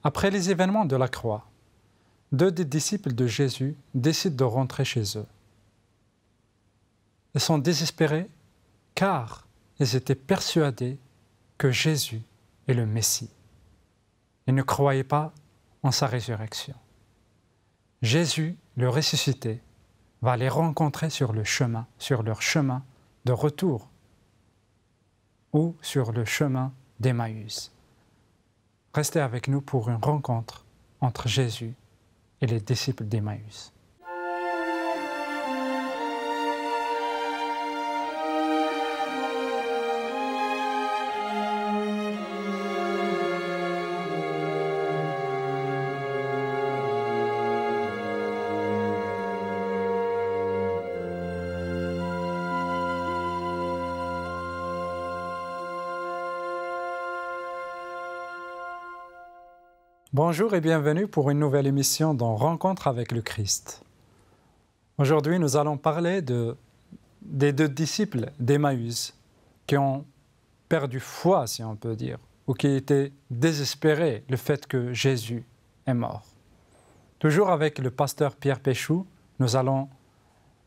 Après les événements de la croix, deux des disciples de Jésus décident de rentrer chez eux. Ils sont désespérés car ils étaient persuadés que Jésus est le Messie. Ils ne croyaient pas en sa résurrection. Jésus, le ressuscité, va les rencontrer sur leur chemin de retour ou sur le chemin d'Emmaüs. Restez avec nous pour une rencontre entre Jésus et les disciples d'Emmaüs. Bonjour et bienvenue pour une nouvelle émission dans Rencontre avec le Christ. Aujourd'hui, nous allons parler des deux disciples d'Emmaüs qui ont perdu foi, si on peut dire, ou qui étaient désespérés le fait que Jésus est mort. Toujours avec le pasteur Pierre Péchou, nous allons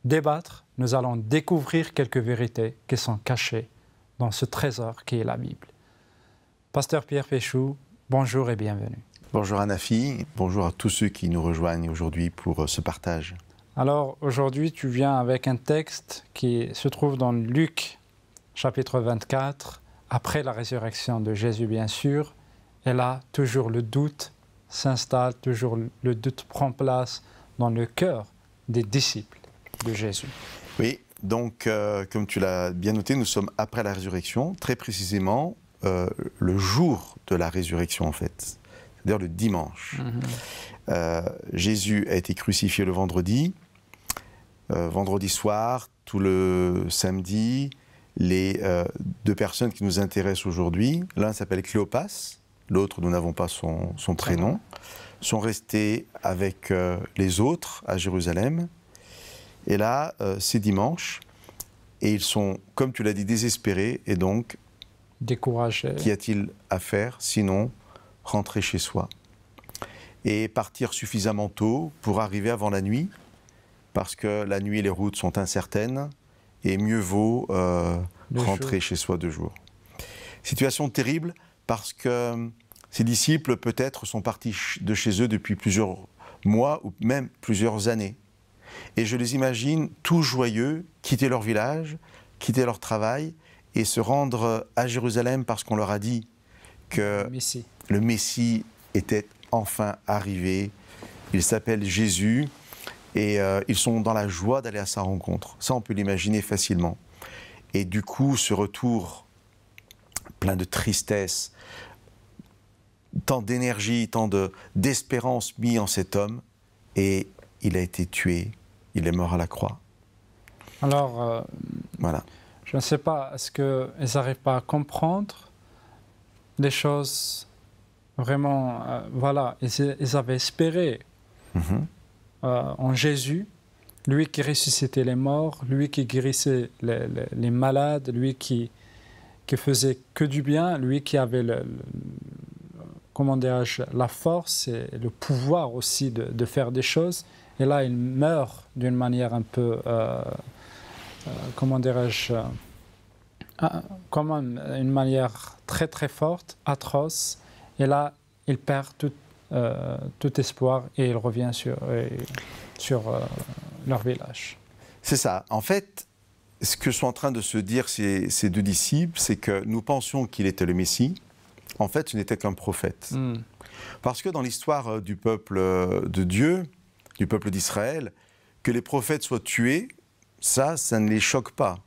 débattre, nous allons découvrir quelques vérités qui sont cachées dans ce trésor qui est la Bible. Pasteur Pierre Péchou, bonjour et bienvenue. Bonjour Anafi, bonjour à tous ceux qui nous rejoignent aujourd'hui pour ce partage. Alors aujourd'hui tu viens avec un texte qui se trouve dans Luc chapitre 24, après la résurrection de Jésus bien sûr, et là toujours le doute s'installe, toujours le doute prend place dans le cœur des disciples de Jésus. Oui, donc comme tu l'as bien noté, nous sommes après la résurrection, très précisément le jour de la résurrection en fait. C'est-à-dire le dimanche. Jésus a été crucifié le vendredi. Vendredi soir, tout le samedi, les deux personnes qui nous intéressent aujourd'hui, l'un s'appelle Cléopas, l'autre, nous n'avons pas son prénom, sont restés avec les autres à Jérusalem. Et là, c'est dimanche, et ils sont, comme tu l'as dit, désespérés, et donc, découragés. Qu'y a-t-il à faire sinon rentrer chez soi et partir suffisamment tôt pour arriver avant la nuit, parce que la nuit, les routes sont incertaines et mieux vaut rentrer chez soi de jour. Situation terrible parce que ces disciples peut-être sont partis de chez eux depuis plusieurs mois ou même plusieurs années. Et je les imagine tous joyeux, quitter leur village, quitter leur travail et se rendre à Jérusalem parce qu'on leur a dit que le Messie était enfin arrivé. Il s'appelle Jésus et ils sont dans la joie d'aller à sa rencontre. Ça, on peut l'imaginer facilement. Et du coup, ce retour plein de tristesse, tant d'énergie, tant d'espérance mis en cet homme, et il a été tué, il est mort à la croix. Alors, voilà. Je ne sais pas, est-ce qu'ils n'arrivent pas à comprendre des choses vraiment, voilà, ils avaient espéré en Jésus, lui qui ressuscitait les morts, lui qui guérissait les malades, lui qui faisait que du bien, lui qui avait comment dirais-je, la force et le pouvoir aussi de faire des choses. Et là, il meurt d'une manière un peu, comment dirais-je, comme une manière très très forte, atroce, et là il perd tout espoir et il revient sur leur village. C'est ça. En fait, ce que sont en train de se dire ces deux disciples, c'est que nous pensions qu'il était le Messie. En fait, ce n'était qu'un prophète. Parce que dans l'histoire du peuple de Dieu, du peuple d'Israël, que les prophètes soient tués, ça ne les choque pas.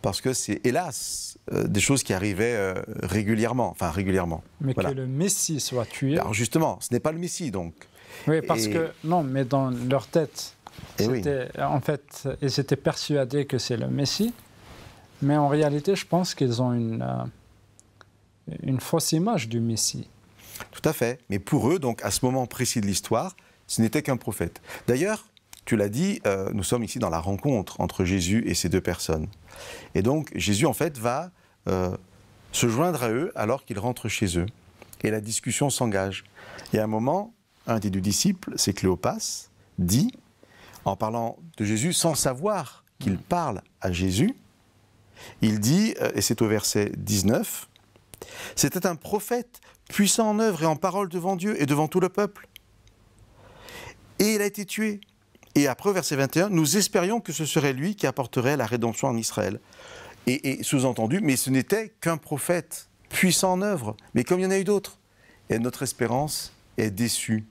Parce que c'est, hélas, des choses qui arrivaient régulièrement. Enfin, régulièrement. Mais voilà. Que le Messie soit tué... Alors justement, ce n'est pas le Messie, donc. Oui, parce que, non, mais dans leur tête, en fait, ils étaient persuadés que c'est le Messie. Mais en réalité, je pense qu'ils ont une fausse image du Messie. Tout à fait. Mais pour eux, donc, à ce moment précis de l'histoire, ce n'était qu'un prophète. D'ailleurs, tu l'as dit, nous sommes ici dans la rencontre entre Jésus et ces deux personnes. Et donc, Jésus, en fait, va se joindre à eux alors qu'ils rentrent chez eux. et la discussion s'engage. Et à un moment, un des deux disciples, c'est Cléopas, dit, en parlant de Jésus, sans savoir qu'il parle à Jésus, il dit, et c'est au verset 19, « C'était un prophète puissant en œuvre et en parole devant Dieu et devant tout le peuple. Et il a été tué. Et après, au verset 21, nous espérions que ce serait lui qui apporterait la rédemption en Israël. » Et sous-entendu, mais ce n'était qu'un prophète puissant en œuvre. Mais comme il y en a eu d'autres. Et notre espérance est déçue.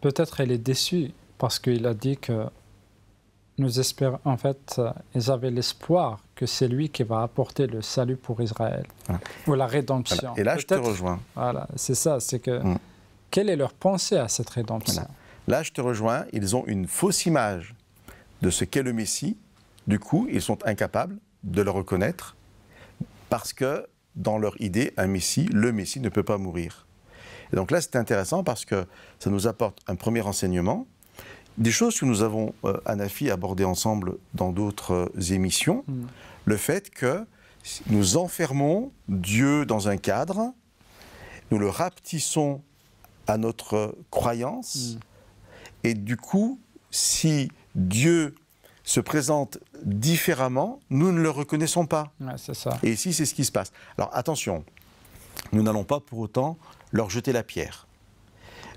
Peut-être elle est déçue parce qu'il a dit que nous espérons, en fait, ils avaient l'espoir que c'est lui qui va apporter le salut pour Israël, ou la rédemption. Voilà. Et là, je te rejoins. Voilà, c'est ça, c'est que quelle est leur pensée à cette rédemption? Voilà. Là, je te rejoins, ils ont une fausse image de ce qu'est le Messie. Du coup, ils sont incapables de le reconnaître parce que, dans leur idée, un Messie, le Messie ne peut pas mourir. Et donc là, c'est intéressant parce que ça nous apporte un premier enseignement. Des choses que nous avons, Anafi, abordées ensemble dans d'autres émissions. Le fait que nous enfermons Dieu dans un cadre, nous le rapetissons à notre croyance, et du coup, si Dieu se présente différemment, nous ne le reconnaissons pas. Ouais, c'est ça. Et ici, c'est ce qui se passe. Alors attention, nous n'allons pas pour autant leur jeter la pierre.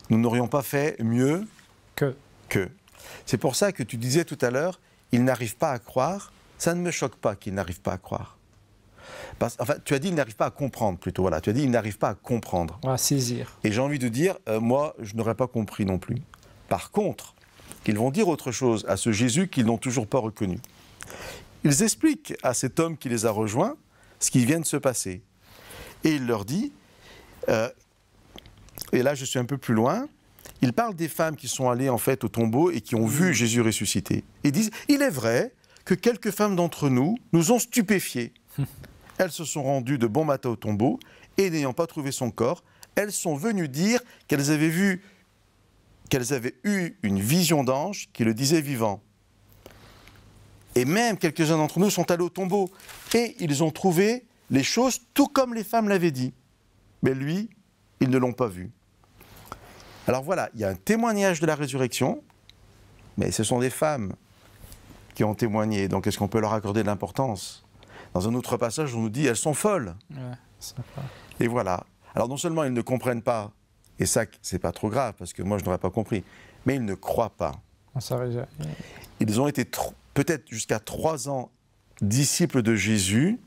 Nous n'aurions pas fait mieux que. C'est pour ça que tu disais tout à l'heure, ils n'arrivent pas à croire. Ça ne me choque pas qu'ils n'arrivent pas à croire. Enfin, tu as dit ils n'arrivent pas à comprendre plutôt. Voilà, tu as dit ils n'arrivent pas à comprendre. À saisir. Et j'ai envie de dire, moi, je n'aurais pas compris non plus. Par contre, ils vont dire autre chose à ce Jésus qu'ils n'ont toujours pas reconnu. Ils expliquent à cet homme qui les a rejoints ce qui vient de se passer. Et il leur dit, et là je suis un peu plus loin, il parle des femmes qui sont allées en fait au tombeau et qui ont vu Jésus ressuscité. Ils disent, il est vrai que quelques femmes d'entre nous nous ont stupéfiés. Elles se sont rendues de bon matin au tombeau et n'ayant pas trouvé son corps, elles sont venues dire qu'elles avaient eu une vision d'ange qui le disait vivant. Et même quelques-uns d'entre nous sont allés au tombeau et ils ont trouvé les choses tout comme les femmes l'avaient dit. Mais lui, ils ne l'ont pas vu. Alors voilà, il y a un témoignage de la résurrection, mais ce sont des femmes qui ont témoigné. Donc est-ce qu'on peut leur accorder de l'importance? Dans un autre passage, on nous dit, elles sont folles. Ouais, ça va. Et voilà. Alors non seulement ils ne comprennent pas, et ça, c'est pas trop grave, parce que moi, je n'aurais pas compris, mais ils ne croient pas. Ils ont été peut-être jusqu'à 3 ans disciples de Jésus,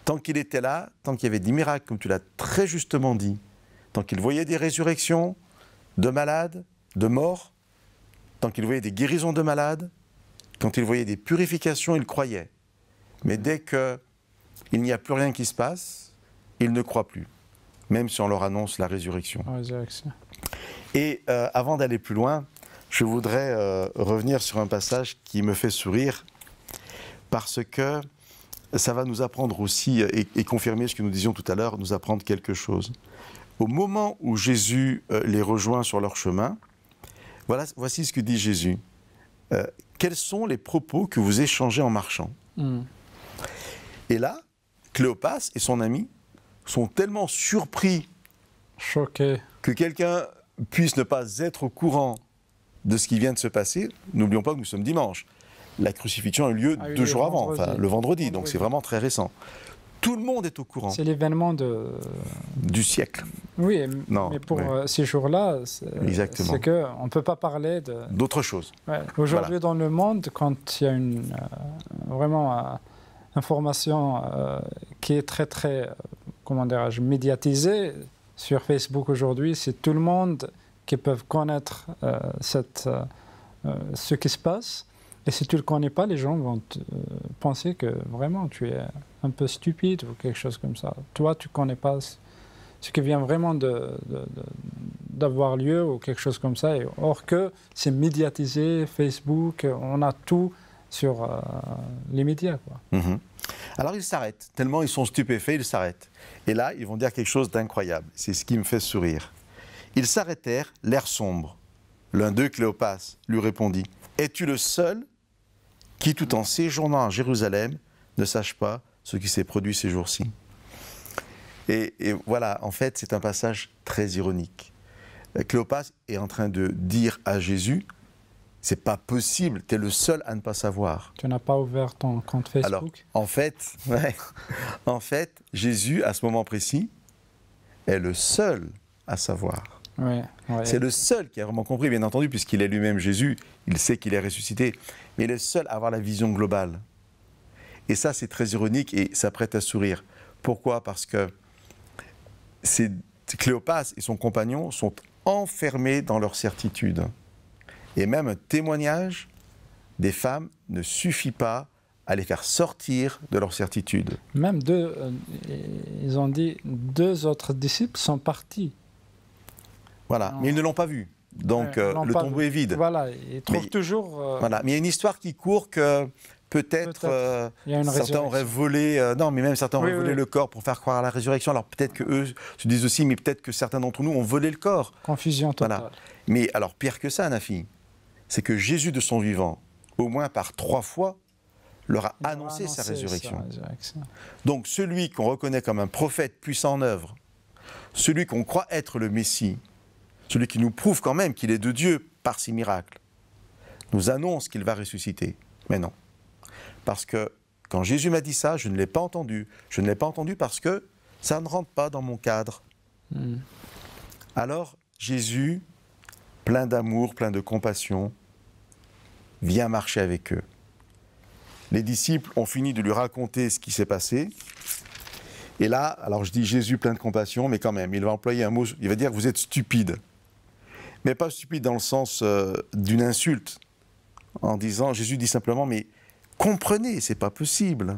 tant qu'il était là, tant qu'il y avait des miracles, comme tu l'as très justement dit, tant qu'ils voyaient des résurrections de malades, de morts, tant qu'ils voyaient des guérisons de malades, quand ils voyaient des purifications, ils croyaient. Mais dès qu'il n'y a plus rien qui se passe, ils ne croient plus, même si on leur annonce la résurrection. Et avant d'aller plus loin, je voudrais revenir sur un passage qui me fait sourire, parce que ça va nous apprendre aussi, et confirmer ce que nous disions tout à l'heure, nous apprendre quelque chose. Au moment où Jésus les rejoint sur leur chemin, voici ce que dit Jésus. Quels sont les propos que vous échangez en marchant? Et là, Cléopas et son ami sont tellement surpris, choqués, que quelqu'un puisse ne pas être au courant de ce qui vient de se passer. N'oublions pas que nous sommes dimanche. La crucifixion a eu lieu 2 jours avant, enfin le vendredi, donc c'est vraiment très récent. Tout le monde est au courant. C'est l'événement du siècle. Oui, mais pour ces jours-là, c'est qu'on ne peut pas parler d'autre chose. Ouais. Aujourd'hui, dans le monde, quand il y a une vraiment information qui est très, très, comment dirais-je, médiatisée sur Facebook aujourd'hui, c'est tout le monde qui peut connaître ce qui se passe. Et si tu ne le connais pas, les gens vont penser que vraiment tu es un peu stupide ou quelque chose comme ça. Toi, tu ne connais pas ce qui vient vraiment d'avoir lieu ou quelque chose comme ça. Or que c'est médiatisé, Facebook, on a tout sur les médias, quoi. Alors ils s'arrêtent, tellement ils sont stupéfaits, ils s'arrêtent. Et là, ils vont dire quelque chose d'incroyable. C'est ce qui me fait sourire. Ils s'arrêtèrent, l'air sombre. L'un d'eux, Cléopas, lui répondit, « Es-tu le seul qui, tout en séjournant à Jérusalem, ne sache pas ce qui s'est produit ces jours-ci » Et voilà, en fait, c'est un passage très ironique. Cléopas est en train de dire à Jésus, c'est pas possible, tu es le seul à ne pas savoir. Tu n'as pas ouvert ton compte Facebook? Alors, en fait, Jésus, à ce moment précis, est le seul à savoir. Ouais. C'est le seul qui a vraiment compris, bien entendu, puisqu'il est lui-même Jésus, il sait qu'il est ressuscité, mais il est le seul à avoir la vision globale. Et ça, c'est très ironique et ça prête à sourire. Pourquoi? Parce que Cléopas et son compagnon sont enfermés dans leur certitude. Et même un témoignage des femmes ne suffit pas à les faire sortir de leur certitude. Même ils ont dit, 2 autres disciples sont partis. Voilà, mais ils ne l'ont pas vu. Donc le tombeau est vide. Voilà, ils trouvent toujours... Voilà, mais il y a une histoire qui court que peut-être certains auraient volé... non, mais même certains auraient volé le corps pour faire croire à la résurrection. Alors peut-être qu'eux se disent aussi, mais peut-être que certains d'entre nous ont volé le corps. Confusion totale. Voilà. Mais alors pire que ça, Nafi, c'est que Jésus de son vivant, au moins par 3 fois, leur a annoncé sa résurrection. Donc celui qu'on reconnaît comme un prophète puissant en œuvre, celui qu'on croit être le Messie, celui qui nous prouve quand même qu'il est de Dieu par ses miracles, nous annonce qu'il va ressusciter. Mais non. Parce que quand Jésus m'a dit ça, je ne l'ai pas entendu. Je ne l'ai pas entendu parce que ça ne rentre pas dans mon cadre. Alors Jésus, plein d'amour, plein de compassion, vient marcher avec eux. Les disciples ont fini de lui raconter ce qui s'est passé. Et là, alors je dis Jésus plein de compassion, mais quand même, il va employer un mot, il va dire « vous êtes stupide ». Mais pas stupide dans le sens d'une insulte, en disant, Jésus dit simplement « mais comprenez, c'est pas possible ».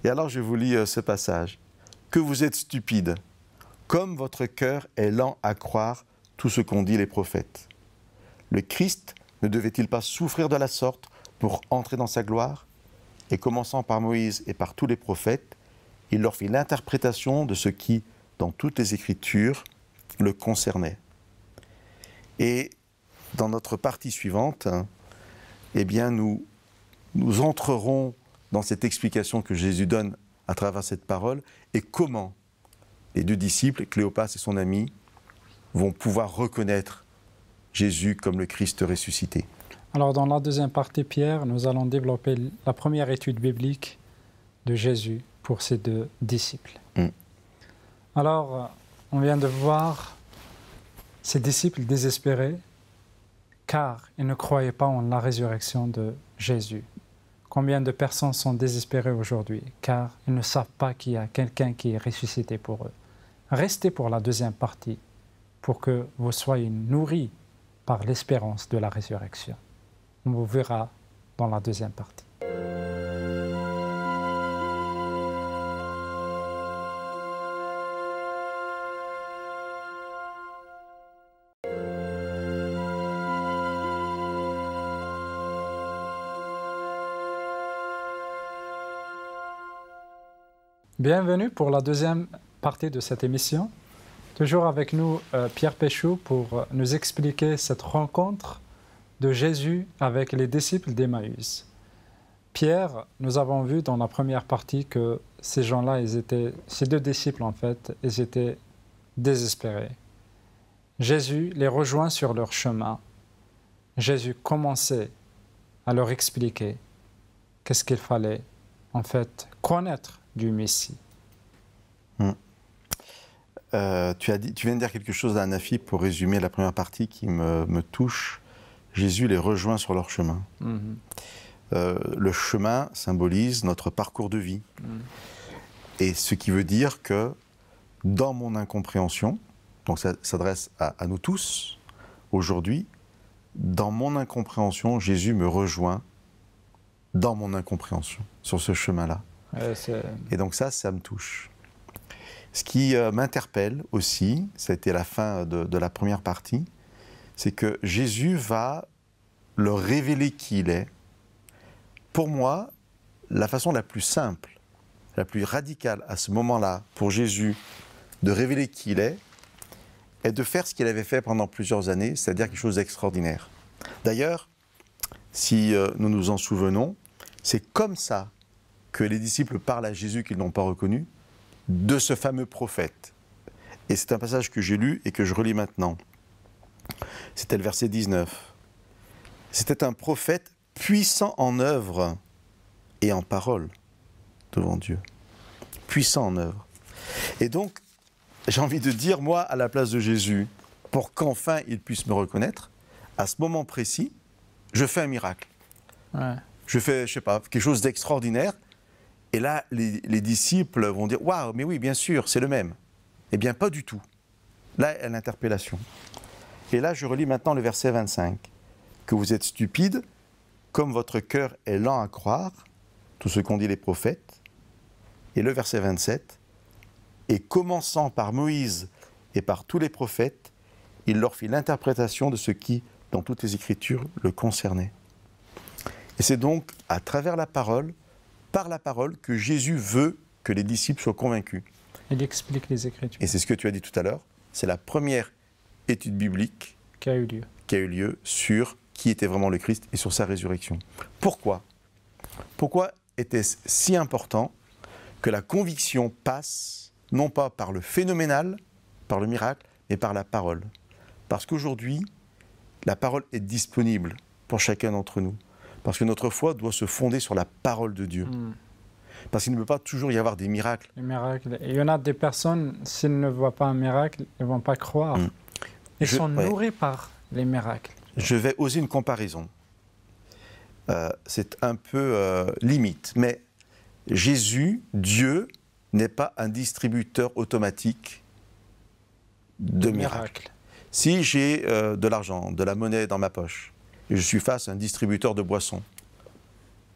Et alors je vous lis ce passage. « Que vous êtes stupide, comme votre cœur est lent à croire tout ce qu'ont dit les prophètes. Le Christ ne devait-il pas souffrir de la sorte pour entrer dans sa gloire ? Et commençant par Moïse et par tous les prophètes, il leur fit l'interprétation de ce qui, dans toutes les Écritures, le concernait. » Et dans notre partie suivante, eh bien nous entrerons dans cette explication que Jésus donne à travers cette parole et comment les 2 disciples, Cléopas et son ami, vont pouvoir reconnaître Jésus comme le Christ ressuscité. Alors dans la deuxième partie, Pierre, nous allons développer la première étude biblique de Jésus pour ses 2 disciples. Alors, on vient de voir ces disciples désespérés car ils ne croyaient pas en la résurrection de Jésus. Combien de personnes sont désespérées aujourd'hui car ils ne savent pas qu'il y a quelqu'un qui est ressuscité pour eux. Restez pour la deuxième partie pour que vous soyez nourris par l'espérance de la résurrection. On vous verra dans la deuxième partie. Bienvenue pour la deuxième partie de cette émission. Toujours avec nous Pierre Péchou pour nous expliquer cette rencontre de Jésus avec les disciples d'Emmaüs. Pierre, nous avons vu dans la première partie que ces gens-là, ces 2 disciples en fait, ils étaient désespérés. Jésus les rejoint sur leur chemin. Jésus commençait à leur expliquer qu'est-ce qu'il fallait en fait connaître du Messie. Tu viens de dire quelque chose à Nafi pour résumer la première partie qui me touche. Jésus les rejoint sur leur chemin. Le chemin symbolise notre parcours de vie. Et ce qui veut dire que dans mon incompréhension, donc ça s'adresse à nous tous aujourd'hui, dans mon incompréhension, Jésus me rejoint dans mon incompréhension, sur ce chemin-là. Et donc ça me touche. Ce qui m'interpelle aussi, ça a été la fin de la première partie, c'est que Jésus va leur révéler qui il est. Pour moi, la façon la plus simple, la plus radicale à ce moment-là, pour Jésus, de révéler qui il est de faire ce qu'il avait fait pendant plusieurs années, c'est-à-dire quelque chose d'extraordinaire. D'ailleurs, si nous nous en souvenons, c'est comme ça que les disciples parlent à Jésus qu'ils n'ont pas reconnu, de ce fameux prophète. Et c'est un passage que j'ai lu et que je relis maintenant. C'était le verset 19. C'était un prophète puissant en œuvre et en parole devant Dieu. Puissant en œuvre. Et donc, j'ai envie de dire, moi, à la place de Jésus, pour qu'enfin il puisse me reconnaître, à ce moment précis, je fais un miracle. Ouais. Je fais, je sais pas, quelque chose d'extraordinaire. Et là, les disciples vont dire, waouh, mais oui, bien sûr, c'est le même. Eh bien, pas du tout. Là, il y a l'interpellation. Et là, je relis maintenant le verset 25. Que vous êtes stupides, comme votre cœur est lent à croire, tout ce qu'ont dit les prophètes. Et le verset 27. Et commençant par Moïse et par tous les prophètes, il leur fit l'interprétation de ce qui, dans toutes les Écritures, le concernait. Et c'est donc à travers la parole, par la parole, que Jésus veut que les disciples soient convaincus. Il explique les Écritures. Et c'est ce que tu as dit tout à l'heure, c'est la première étude biblique Qui a eu lieu sur qui était vraiment le Christ et sur sa résurrection. Pourquoi ? Pourquoi était-ce si important que la conviction passe, non pas par le phénoménal, par le miracle, mais par la parole ? Parce qu'aujourd'hui, la parole est disponible pour chacun d'entre nous. Parce que notre foi doit se fonder sur la parole de Dieu. Parce qu'il ne peut pas toujours y avoir des miracles. Les miracles. Il y en a des personnes, s'ils ne voient pas un miracle, ils ne vont pas croire. Ils sont nourris par les miracles. Je vais oser une comparaison. C'est un peu limite, mais Jésus, Dieu, n'est pas un distributeur automatique de miracles. Si j'ai de l'argent, de la monnaie dans ma poche, et je suis face à un distributeur de boissons,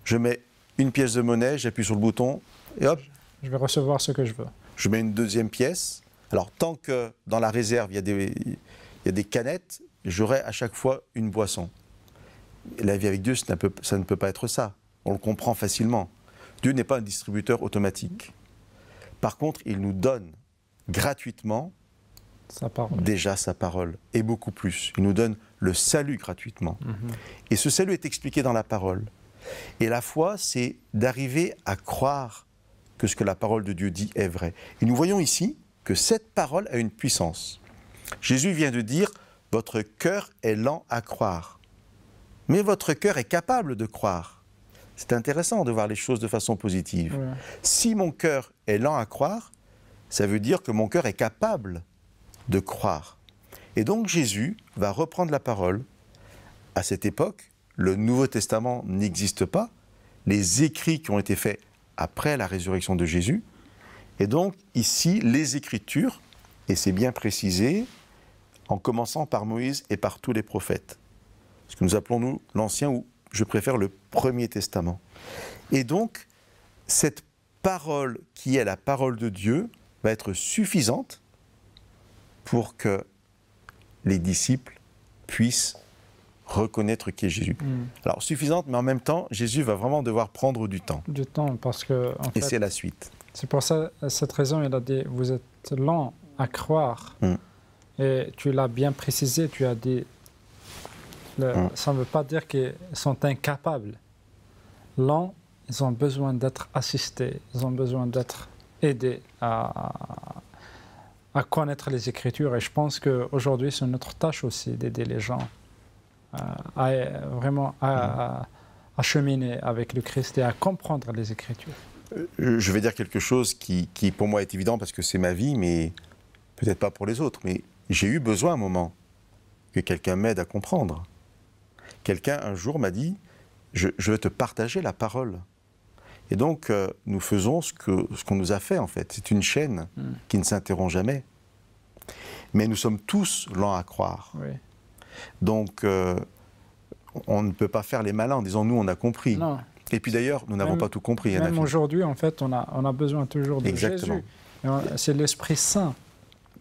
je mets une pièce de monnaie, j'appuie sur le bouton, et hop. Je vais recevoir ce que je veux. Je mets une deuxième pièce. Alors, tant que dans la réserve, il y a des canettes, j'aurai à chaque fois une boisson. Et la vie avec Dieu, ça ne peut pas être ça. On le comprend facilement. Dieu n'est pas un distributeur automatique. Par contre, il nous donne gratuitement déjà sa parole, et beaucoup plus. Il nous donne le salut gratuitement. Et ce salut est expliqué dans la parole. Et la foi, c'est d'arriver à croire que ce que la parole de Dieu dit est vrai. Et nous voyons ici que cette parole a une puissance. Jésus vient de dire « Votre cœur est lent à croire ». Mais votre cœur est capable de croire. C'est intéressant de voir les choses de façon positive. Ouais. Si mon cœur est lent à croire, ça veut dire que mon cœur est capable de croire. Et donc Jésus va reprendre la parole. À cette époque, le Nouveau Testament n'existe pas. Les écrits qui ont été faits après la résurrection de Jésus. Et donc ici, les Écritures, et c'est bien précisé, en commençant par Moïse et par tous les prophètes. Ce que nous appelons, nous, l'Ancien, ou je préfère le Premier Testament. Et donc, cette parole qui est la parole de Dieu va être suffisante pour que les disciples puissent reconnaître qui est Jésus. Alors, suffisante, mais en même temps, Jésus va vraiment devoir prendre du temps. Du temps, parce que... Et c'est la suite. C'est pour ça, cette raison, il a dit, vous êtes lents à croire. Et tu l'as bien précisé, tu as dit, ça ne veut pas dire qu'ils sont incapables. Lents, ils ont besoin d'être assistés, ils ont besoin d'être aidés à connaître les Écritures. Et je pense qu'aujourd'hui, c'est notre tâche aussi d'aider les gens à cheminer avec le Christ et à comprendre les Écritures. Je vais dire quelque chose qui pour moi est évident parce que c'est ma vie, mais peut-être pas pour les autres. Mais j'ai eu besoin à un moment que quelqu'un m'aide à comprendre. Quelqu'un un jour m'a dit « je veux te partager la parole ». Et donc nous faisons ce qu'on nous a fait en fait. C'est une chaîne qui ne s'interrompt jamais. Mais nous sommes tous lents à croire. Oui. Donc on ne peut pas faire les malins en disant « nous on a compris ». Non. Et puis d'ailleurs, nous n'avons pas tout compris. Même aujourd'hui, en fait, on a besoin toujours de Jésus. C'est l'Esprit Saint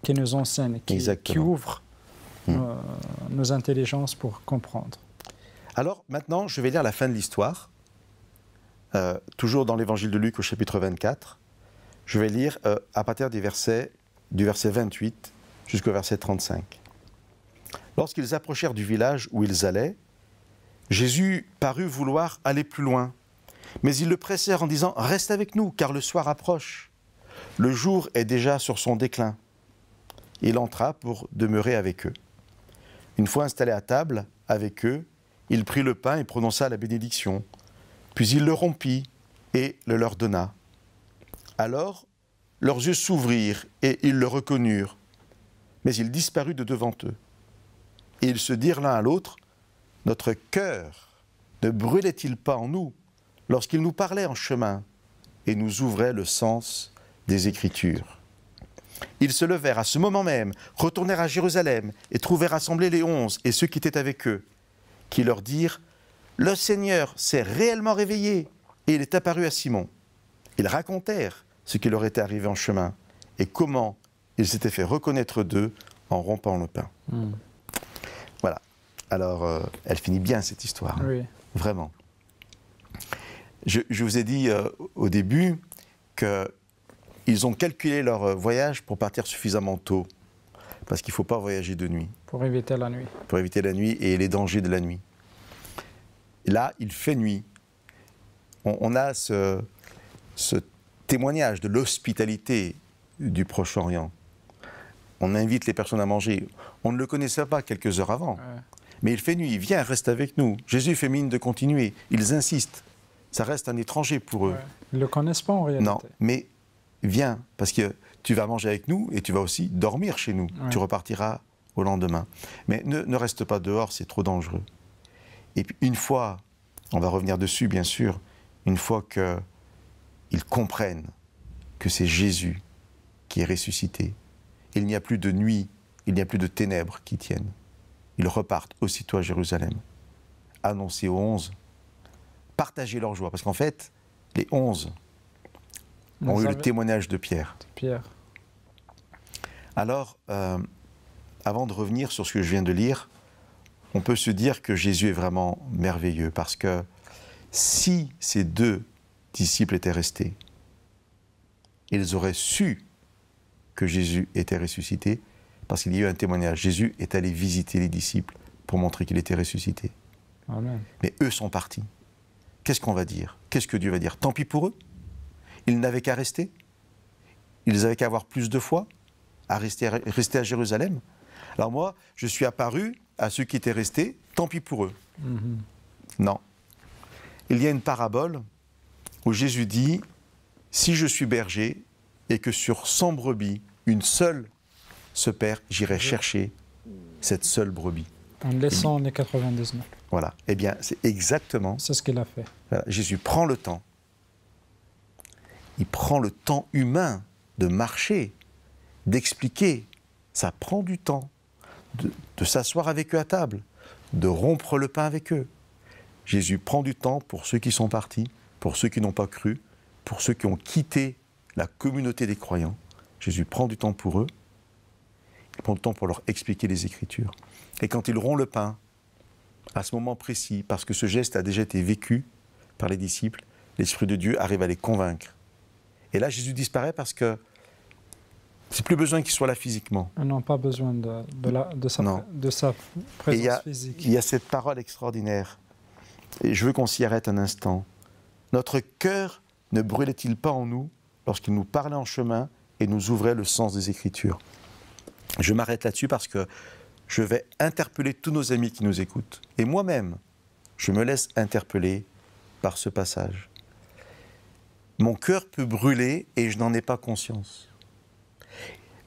qui nous enseigne, qui ouvre nos intelligences pour comprendre. Alors maintenant, je vais lire la fin de l'histoire, toujours dans l'évangile de Luc au chapitre 24. Je vais lire à partir du verset 28 jusqu'au verset 35. Lorsqu'ils approchèrent du village où ils allaient, Jésus parut vouloir aller plus loin, mais ils le pressèrent en disant « Reste avec nous, car le soir approche. Le jour est déjà sur son déclin. Il entra pour demeurer avec eux. Une fois installé à table avec eux, il prit le pain et prononça la bénédiction. Puis il le rompit et le leur donna. Alors, leurs yeux s'ouvrirent et ils le reconnurent. Mais il disparut de devant eux. Et ils se dirent l'un à l'autre, « Notre cœur ne brûlait-il pas en nous lorsqu'il nous parlait en chemin et nous ouvrait le sens des Écritures ?» Ils se levèrent à ce moment même, retournèrent à Jérusalem et trouvèrent assemblés les 11 et ceux qui étaient avec eux, qui leur dirent « Le Seigneur s'est réellement réveillé et il est apparu à Simon. » Ils racontèrent ce qui leur était arrivé en chemin et comment il s'était fait reconnaître d'eux en rompant le pain. Voilà. Alors, elle finit bien cette histoire. Oui. Vraiment. Je vous ai dit au début qu'ils ont calculé leur voyage pour partir suffisamment tôt. Parce qu'il ne faut pas voyager de nuit. Pour éviter la nuit. Pour éviter la nuit et les dangers de la nuit. Et là, il fait nuit. On a ce témoignage de l'hospitalité du Proche-Orient. On invite les personnes à manger. On ne le connaissait pas quelques heures avant. Ouais. Mais il fait nuit, viens, reste avec nous. Jésus fait mine de continuer. Ils insistent. Ça reste un étranger pour eux. Ouais. Ils ne le connaissent pas en réalité. Non, mais viens, parce que tu vas manger avec nous et tu vas aussi dormir chez nous. Ouais. Tu repartiras au lendemain. Mais ne reste pas dehors, c'est trop dangereux. Et puis une fois, on va revenir dessus bien sûr, une fois qu'ils comprennent que c'est Jésus qui est ressuscité, il n'y a plus de nuit, il n'y a plus de ténèbres qui tiennent. Ils repartent aussitôt à Jérusalem, annoncer aux 11, partager leur joie. Parce qu'en fait, les 11 ont eu le témoignage de Pierre. Alors, avant de revenir sur ce que je viens de lire, on peut se dire que Jésus est vraiment merveilleux. Parce que si ces 2 disciples étaient restés, ils auraient su que Jésus était ressuscité, parce qu'il y a eu un témoignage. Jésus est allé visiter les disciples pour montrer qu'il était ressuscité. Amen. Mais eux sont partis. Qu'est-ce qu'on va dire? Qu'est-ce que Dieu va dire? Tant pis pour eux. Ils n'avaient qu'à rester. Ils n'avaient qu'à avoir plus de foi, à rester à Jérusalem. Alors moi, je suis apparu à ceux qui étaient restés, tant pis pour eux. Non. Il y a une parabole où Jésus dit, si je suis berger et que sur 100 brebis, une seule se perd, j'irai chercher cette seule brebis. En laissant les 99. Voilà. Eh bien, c'est exactement... C'est ce qu'il a fait. Voilà. Jésus prend le temps. Il prend le temps humain de marcher, d'expliquer. Ça prend du temps. De s'asseoir avec eux à table, de rompre le pain avec eux. Jésus prend du temps pour ceux qui sont partis, pour ceux qui n'ont pas cru, pour ceux qui ont quitté la communauté des croyants. Jésus prend du temps pour eux. Il prend du temps pour leur expliquer les Écritures. Et quand ils rompt le pain, à ce moment précis, parce que ce geste a déjà été vécu par les disciples, l'Esprit de Dieu arrive à les convaincre. Et là, Jésus disparaît parce que c'est plus besoin qu'il soit là physiquement. Ils n'ont pas besoin de sa présence physique. Il y a cette parole extraordinaire. Et je veux qu'on s'y arrête un instant. Notre cœur ne brûlait-il pas en nous lorsqu'il nous parlait en chemin et nous ouvrait le sens des Écritures? Je m'arrête là-dessus parce que je vais interpeller tous nos amis qui nous écoutent. Et moi-même, je me laisse interpeller par ce passage. Mon cœur peut brûler et je n'en ai pas conscience.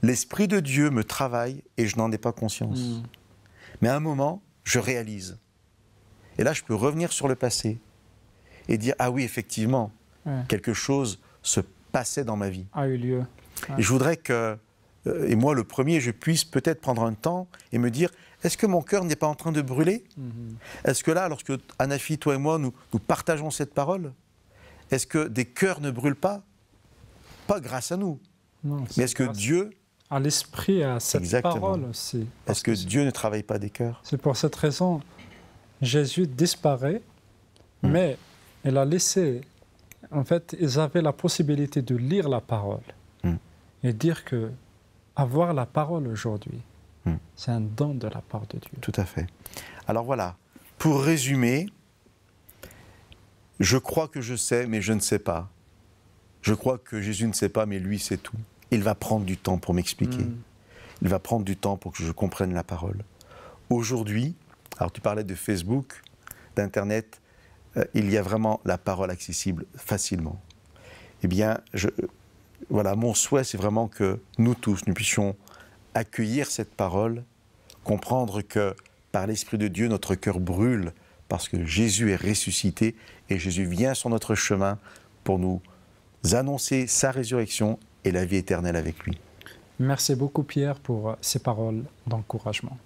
L'Esprit de Dieu me travaille et je n'en ai pas conscience. Mais à un moment, je réalise. Et là, je peux revenir sur le passé et dire, ah oui, effectivement, quelque chose se passait dans ma vie. A eu lieu. Et je voudrais que, et moi le premier, je puisse peut-être prendre un temps et me dire, est-ce que mon cœur n'est pas en train de brûler? Est-ce que là, lorsque Anafi, toi et moi, nous partageons cette parole, est-ce que des cœurs ne brûlent pas? Pas grâce à nous. Non, mais est-ce que Dieu... à l'esprit, à cette parole aussi. Est-ce que Dieu ne travaille pas des cœurs? C'est pour cette raison, Jésus disparaît, mais il a laissé... En fait, ils avaient la possibilité de lire la parole et dire que avoir la parole aujourd'hui, c'est un don de la part de Dieu. Tout à fait. Alors voilà, pour résumer, je crois que je sais, mais je ne sais pas. Je crois que Jésus ne sait pas, mais lui sait tout. Il va prendre du temps pour m'expliquer. Il va prendre du temps pour que je comprenne la parole. Aujourd'hui, alors tu parlais de Facebook, d'Internet, il y a vraiment la parole accessible facilement. Eh bien, voilà, mon souhait, c'est vraiment que nous tous, nous puissions accueillir cette parole, comprendre que par l'Esprit de Dieu, notre cœur brûle parce que Jésus est ressuscité et Jésus vient sur notre chemin pour nous annoncer sa résurrection et la vie éternelle avec lui. Merci beaucoup Pierre pour ces paroles d'encouragement.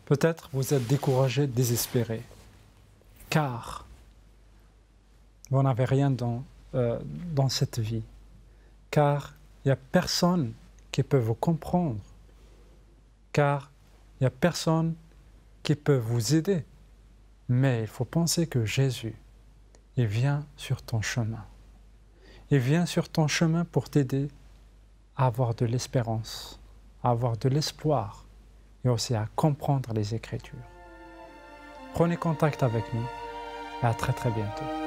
Peut-être vous êtes découragé, désespéré, car vous n'avez rien dans cette vie, car il n'y a personne qui peut vous comprendre, car il n'y a personne qui peut vous aider. Mais il faut penser que Jésus, il vient sur ton chemin. Il vient sur ton chemin pour t'aider à avoir de l'espérance, à avoir de l'espoir et aussi à comprendre les Écritures. Prenez contact avec nous et à très très bientôt.